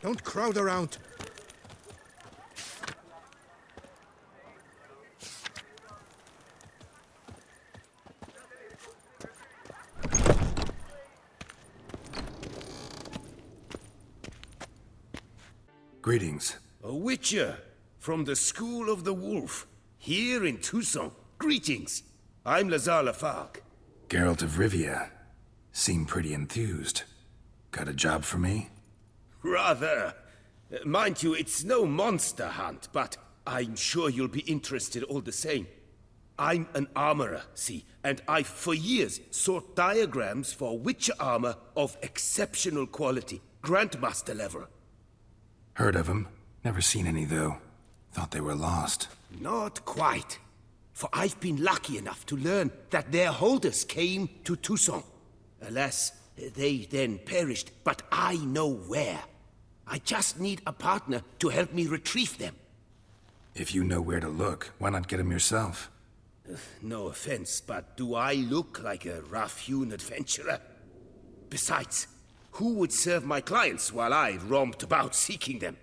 Don't crowd around. Greetings. A witcher from the School of the Wolf, here in Tucson. Greetings. I'm Lafargue. Geralt of Rivia. Seem pretty enthused. Got a job for me? Rather. Mind you, it's no monster hunt, but I'm sure you'll be interested all the same. I'm an armorer, see, and I've for years sought diagrams for witcher armor of exceptional quality, grandmaster level. Heard of them. Never seen any, though. Thought they were lost. Not quite. For I've been lucky enough to learn that their holders came to Tucson. Alas, they then perished, but I know where. I just need a partner to help me retrieve them. If you know where to look, why not get them yourself? No offense, but do I look like a rough-hewn adventurer? Besides, who would serve my clients while I romped about seeking them?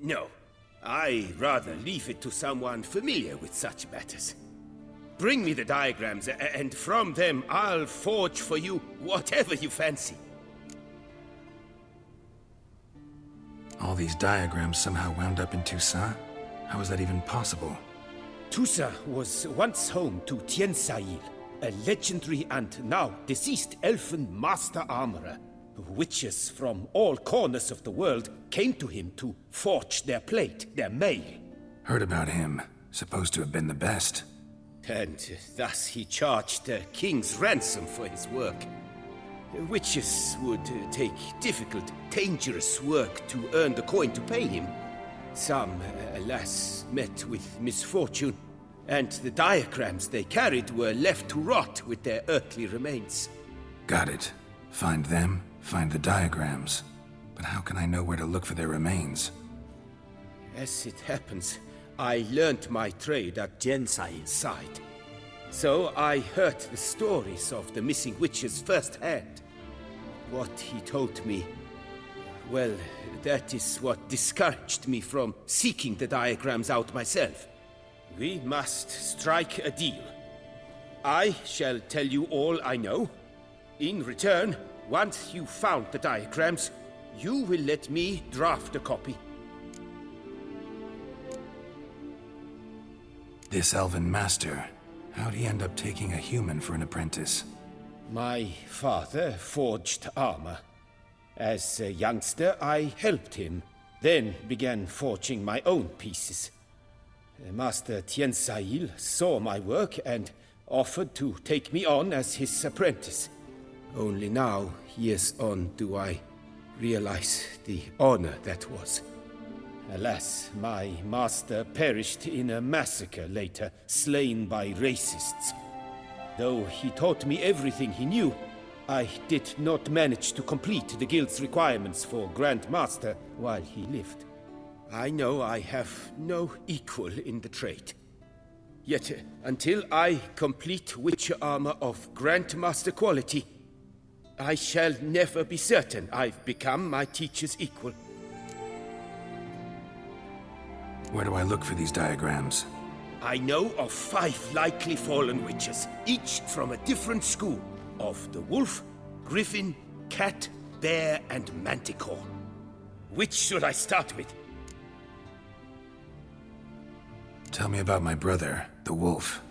No, I'd rather leave it to someone familiar with such matters. Bring me the diagrams, and from them I'll forge for you whatever you fancy. All these diagrams somehow wound up in Tucson? How is that even possible? Tucson was once home to Tiensail, a legendary and now deceased elven master armorer. Witches from all corners of the world came to him to forge their plate, their mail. Heard about him. Supposed to have been the best. And thus he charged a king's ransom for his work. Witches would take difficult, dangerous work to earn the coin to pay him. Some, alas, met with misfortune, and the diagrams they carried were left to rot with their earthly remains. Got it. Find them, find the diagrams. But how can I know where to look for their remains? As it happens, I learned my trade at Gensail's side. So I heard the stories of the missing witches firsthand. What he told me, well, that is what discouraged me from seeking the diagrams out myself. We must strike a deal. I shall tell you all I know. In return, once you've found the diagrams, you will let me draft a copy. This elven master, how'd he end up taking a human for an apprentice? My father forged armor. As a youngster, I helped him, then began forging my own pieces. Master Tiensail saw my work and offered to take me on as his apprentice. Only now, years on, do I realize the honor that was. Alas, my master perished in a massacre later, slain by racists. Though he taught me everything he knew, I did not manage to complete the guild's requirements for grandmaster while he lived. I know I have no equal in the trade. Yet, until I complete witcher armor of grandmaster quality, I shall never be certain I've become my teacher's equal. Where do I look for these diagrams? I know of 5 likely fallen witches, each from a different school of the wolf, griffin, cat, bear, and manticore. Which should I start with? Tell me about my brother, the wolf.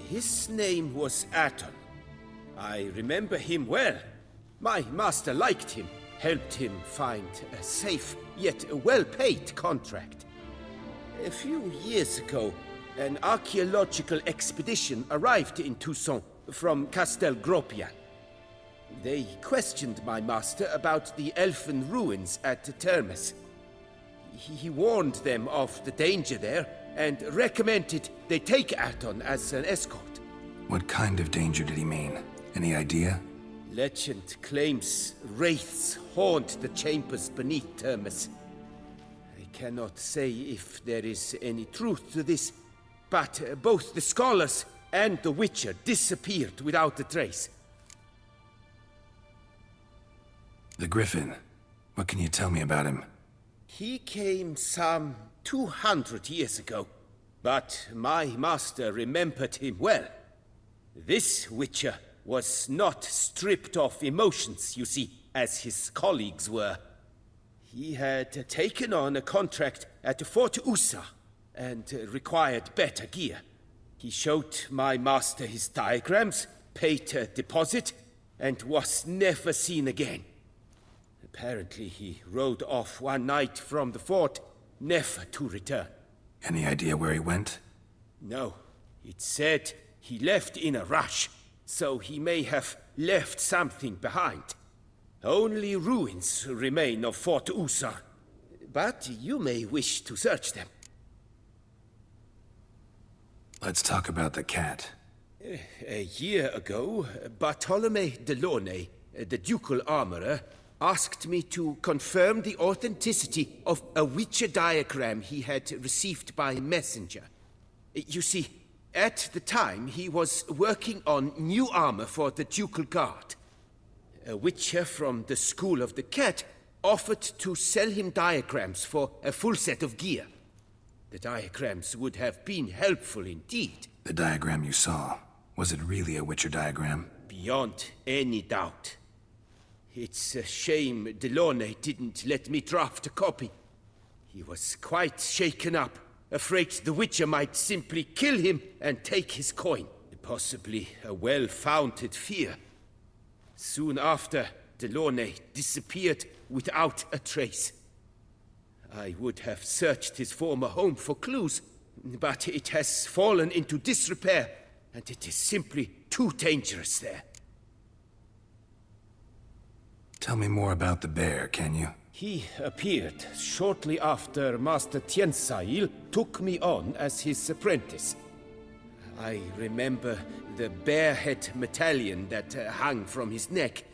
His name was Aton. I remember him well. My master liked him, helped him find a safe, yet well-paid contract. A few years ago, an archaeological expedition arrived in Tucson from Castel Gropia. They questioned my master about the elven ruins at Termes. He warned them of the danger there and recommended they take Aton as an escort. What kind of danger did he mean? Any idea? Legend claims wraiths haunt the chambers beneath Termes. I cannot say if there is any truth to this, but both the scholars and the witcher disappeared without a trace. The griffin. What can you tell me about him? He came some 200 years ago, but my master remembered him well. This Witcher was not stripped of emotions, you see, as his colleagues were. He had taken on a contract at Fort Usa and required better gear. He showed my master his diagrams, paid a deposit, and was never seen again. Apparently he rode off one night from the fort, never to return. Any idea where he went? No. It said he left in a rush, so he may have left something behind. Only ruins remain of Fort Usa, but you may wish to search them. Let's talk about the cat. A year ago, Bartolome de Launay, the ducal armorer, asked me to confirm the authenticity of a Witcher diagram he had received by messenger. You see, at the time he was working on new armor for the ducal guard. A Witcher from the School of the Cat offered to sell him diagrams for a full set of gear. The diagrams would have been helpful indeed. The diagram you saw, was it really a Witcher diagram? Beyond any doubt. It's a shame Delaunay didn't let me draft a copy. He was quite shaken up, afraid the Witcher might simply kill him and take his coin. Possibly a well-founded fear. Soon after, Delaunay disappeared without a trace. I would have searched his former home for clues, but it has fallen into disrepair, and it is simply too dangerous there. Tell me more about the bear, can you? He appeared shortly after Master Tiensail took me on as his apprentice. I remember the bear-head medallion that hung from his neck.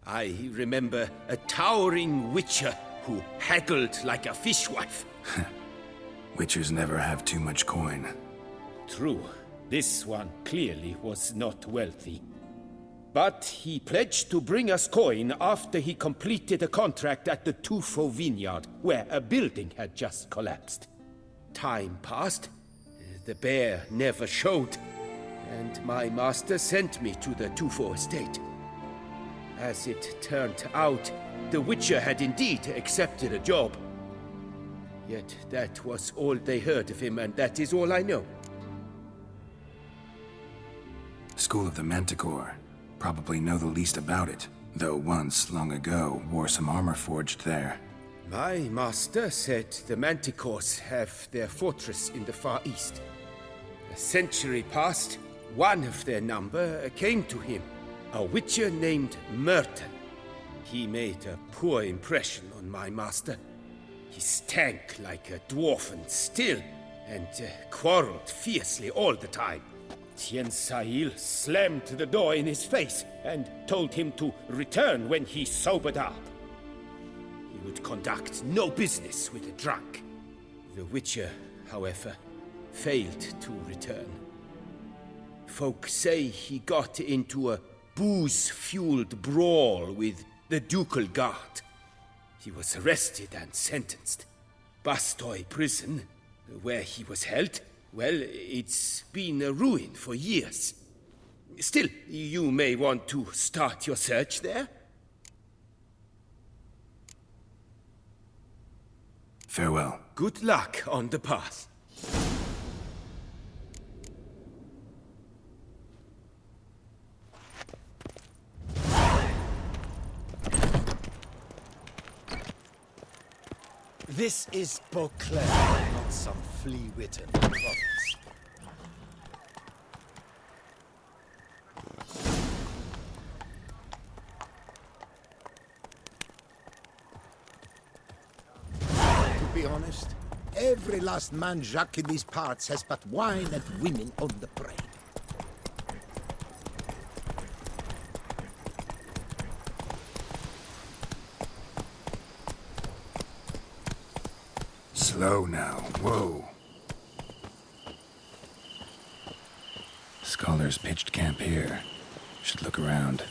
I remember a towering Witcher who haggled like a fishwife. Witchers never have too much coin. True. This one clearly was not wealthy. But he pledged to bring us coin after he completed a contract at the Tufo vineyard, where a building had just collapsed. Time passed. The bear never showed, and my master sent me to the Tufo estate. As it turned out, the Witcher had indeed accepted a job. Yet that was all they heard of him, and that is all I know. School of the Manticore. Probably know the least about it, though once, long ago, wore some armor forged there. My master said the Manticores have their fortress in the Far East. A century past, one of their number came to him, a Witcher named Merton. He made a poor impression on my master. He stank like a dwarven still, and quarreled fiercely all the time. Tiensail slammed the door in his face and told him to return when he sobered up. He would conduct no business with a drunk. The Witcher, however, failed to return. Folk say he got into a booze-fueled brawl with the ducal guard. He was arrested and sentenced. Bastoy prison, where he was held, well, it's been a ruin for years. Still, you may want to start your search there. Farewell. Good luck on the path. This is Beauclair, not some flea-witten province. To be honest, every last man Jacques in these parts has but wine and women on the brain. Slow now. Whoa. Scholars pitched camp here. Should look around.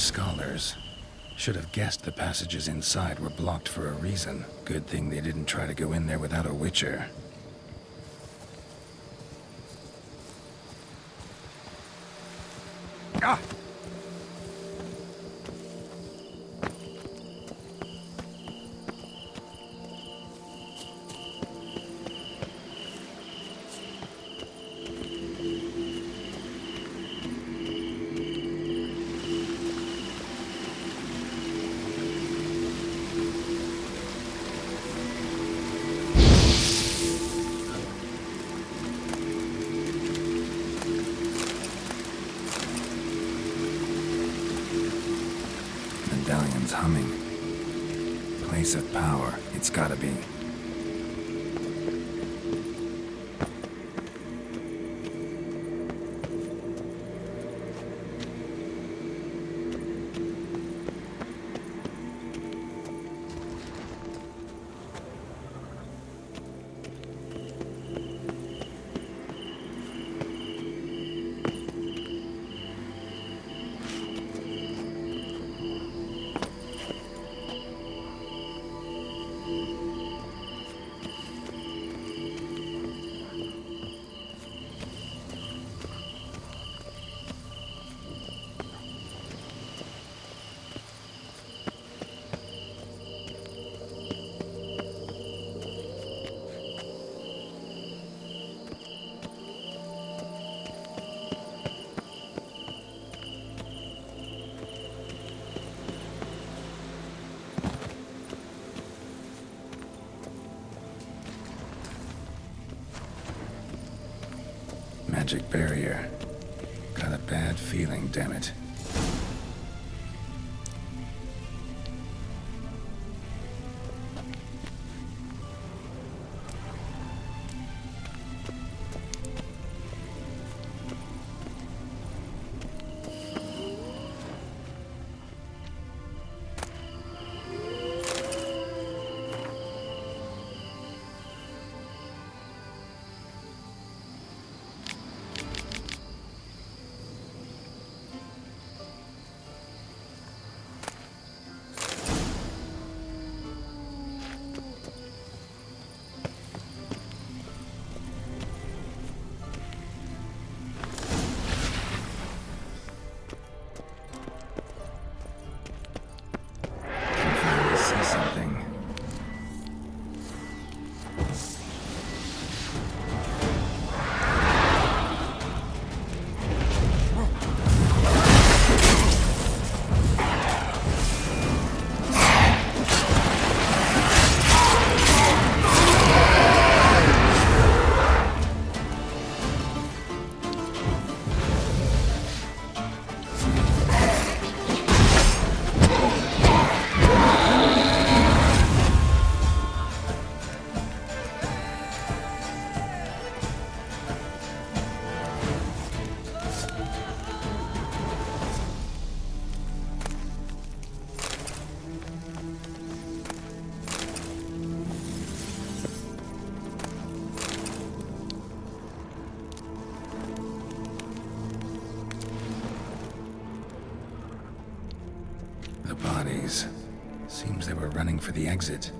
scholars. Should have guessed the passages inside were blocked for a reason. Good thing they didn't try to go in there without a witcher. Ah! Medallion's humming. Place of power, it's gotta be. Magic barrier. Got a bad feeling, damn it. The bodies. Seems they were running for the exit.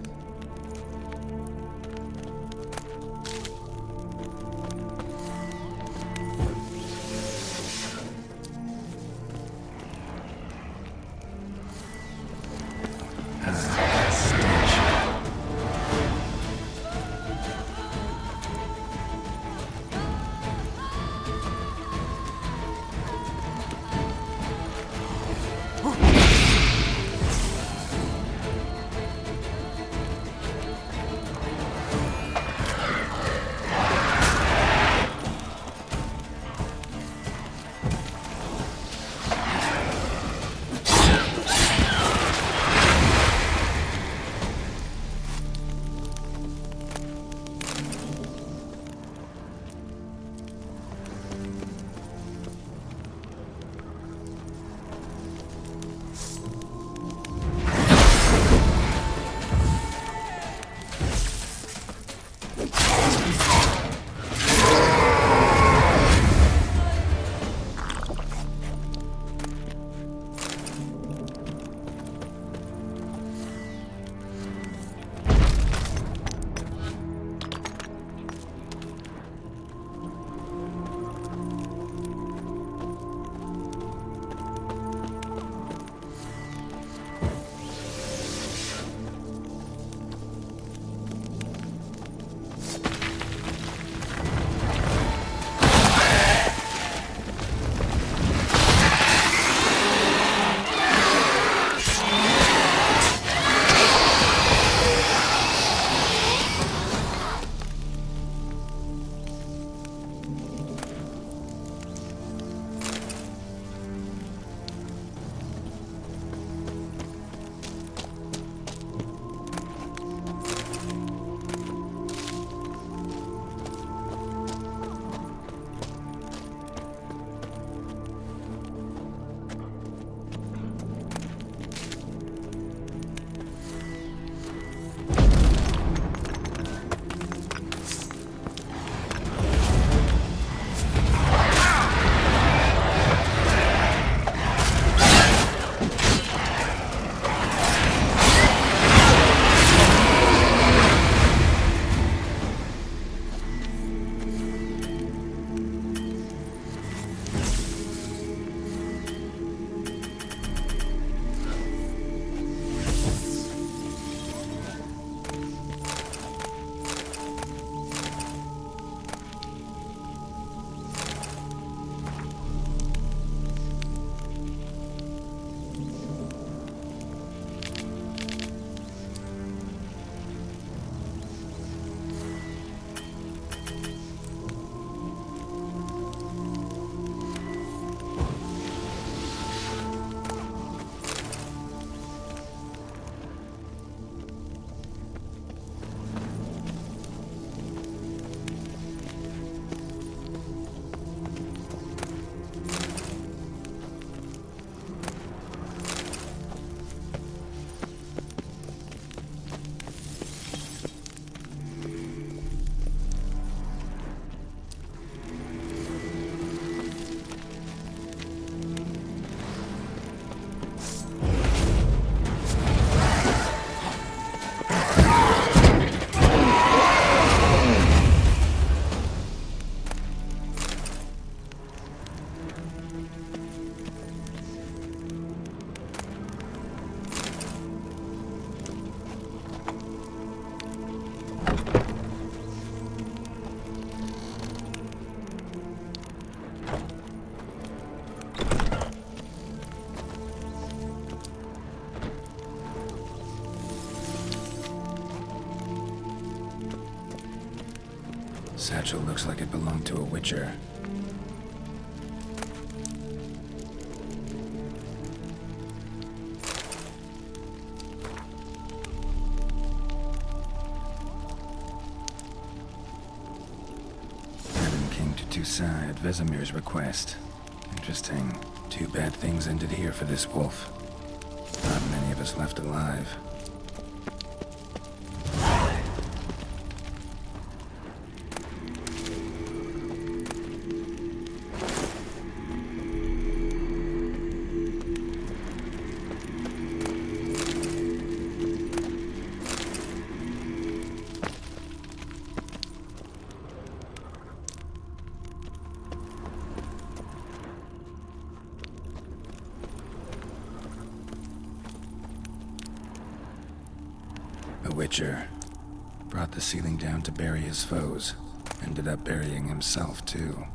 Satchel looks like it belonged to a witcher. Came to Toussaint at Vesemir's request. Interesting. Too bad things ended here for this wolf. Not many of us left alive. A witcher. Brought the ceiling down to bury his foes. Ended up burying himself, too.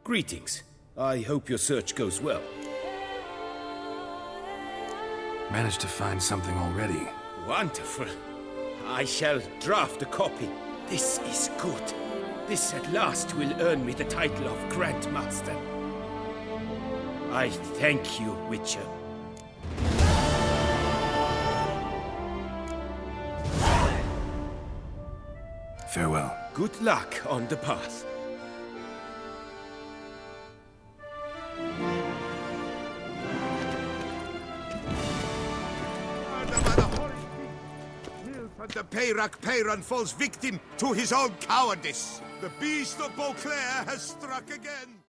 Greetings. I hope your search goes well. Managed to find something already. Wonderful. I shall draft a copy. This is good. This at last will earn me the title of grandmaster. I thank you, Witcher. Farewell. Good luck on the path. The Peyrac Peyran falls victim to his own cowardice. The beast of Beauclair has struck again.